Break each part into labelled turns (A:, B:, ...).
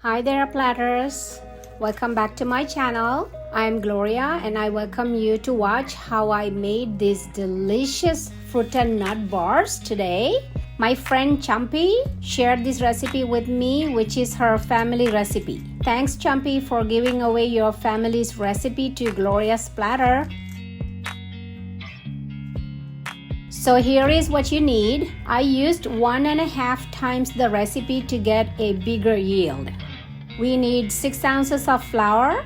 A: Hi there, Platters. Welcome back to my channel. I'm Gloria and I welcome you to watch how I made these delicious fruit and nut bars today. My friend Champi shared this recipe with me, which is her family recipe. Thanks, Champi, for giving away your family's recipe to Gloria's Platter. So here is what you need. I used 1.5 times the recipe to get a bigger yield. We need 6 ounces of flour,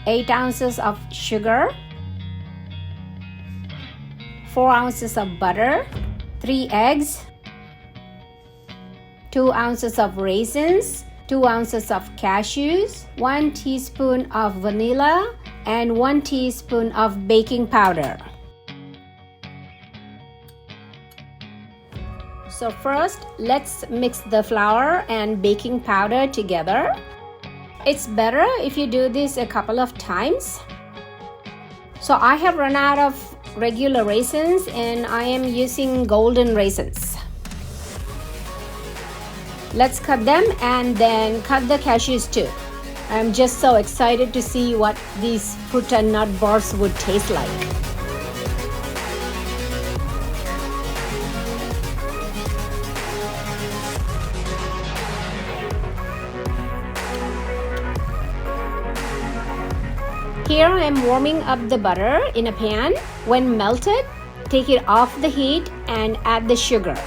A: 8 ounces of sugar, 4 ounces of butter, 3 eggs, 2 ounces of raisins, 2 ounces of cashews, 1 teaspoon of vanilla, and 1 teaspoon of baking powder. So first, let's mix the flour and baking powder together. It's better if you do this a couple of times. So I have run out of regular raisins and I am using golden raisins. Let's cut them and then cut the cashews too. I'm just so excited to see what these fruit and nut bars would taste like. Here I am warming up the butter in a pan. When melted, take it off the heat and add the sugar.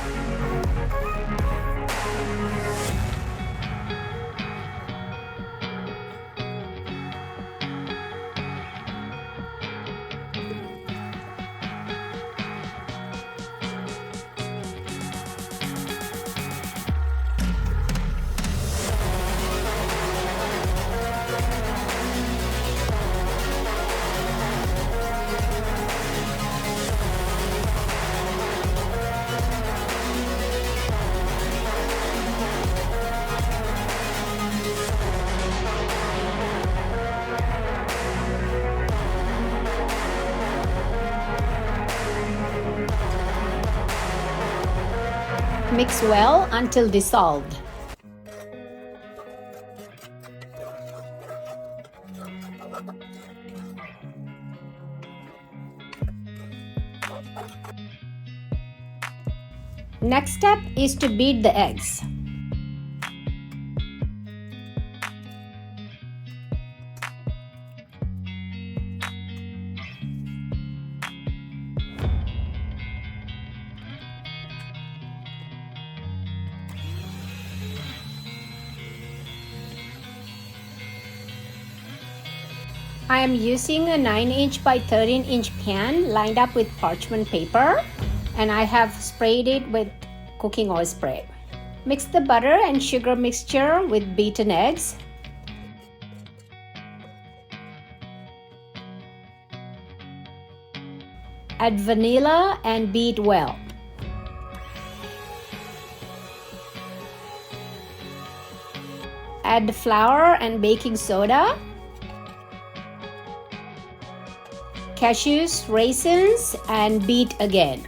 A: Mix well until dissolved. Next step is to beat the eggs. I am using a 9-inch by 13-inch pan lined up with parchment paper, and I have sprayed it with cooking oil spray. Mix the butter and sugar mixture with beaten eggs. Add vanilla and beat well. Add flour and baking soda, cashews, raisins, and beat again.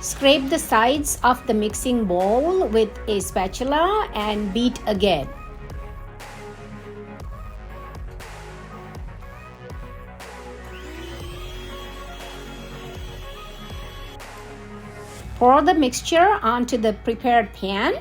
A: Scrape the sides of the mixing bowl with a spatula and beat again. Pour the mixture onto the prepared pan.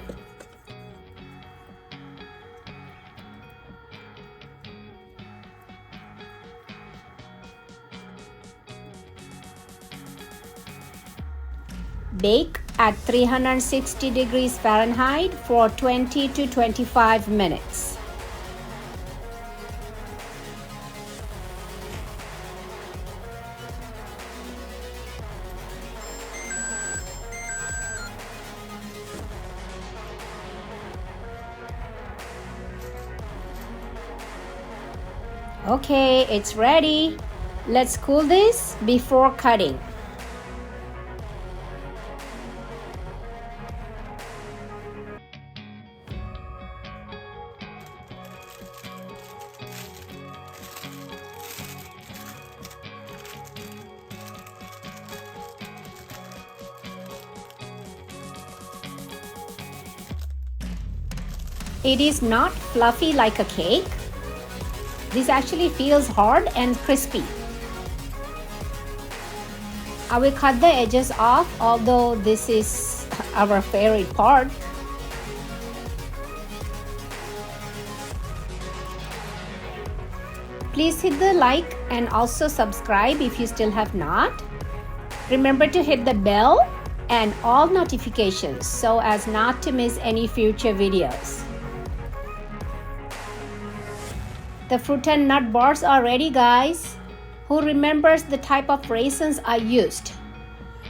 A: Bake at 360 degrees Fahrenheit for 20 to 25 minutes. Okay, it's ready. Let's cool this before cutting. It is not fluffy like a cake. This actually feels hard and crispy. I will cut the edges off, although this is our favorite part. Please hit the like and also subscribe if you still have not. Remember to hit the bell and all notifications so as not to miss any future videos. The fruit and nut bars are ready, guys. Who remembers the type of raisins I used?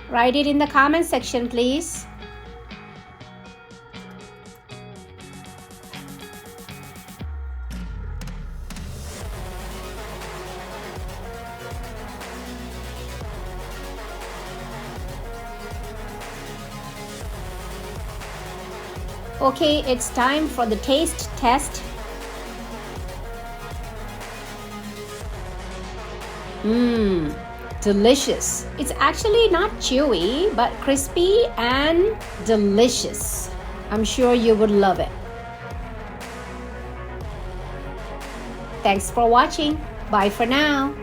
A: Write it in the comment section, please. Okay, it's time for the taste test. Delicious. It's actually not chewy, but crispy and delicious. I'm sure you would love it. Thanks for watching. Bye for now.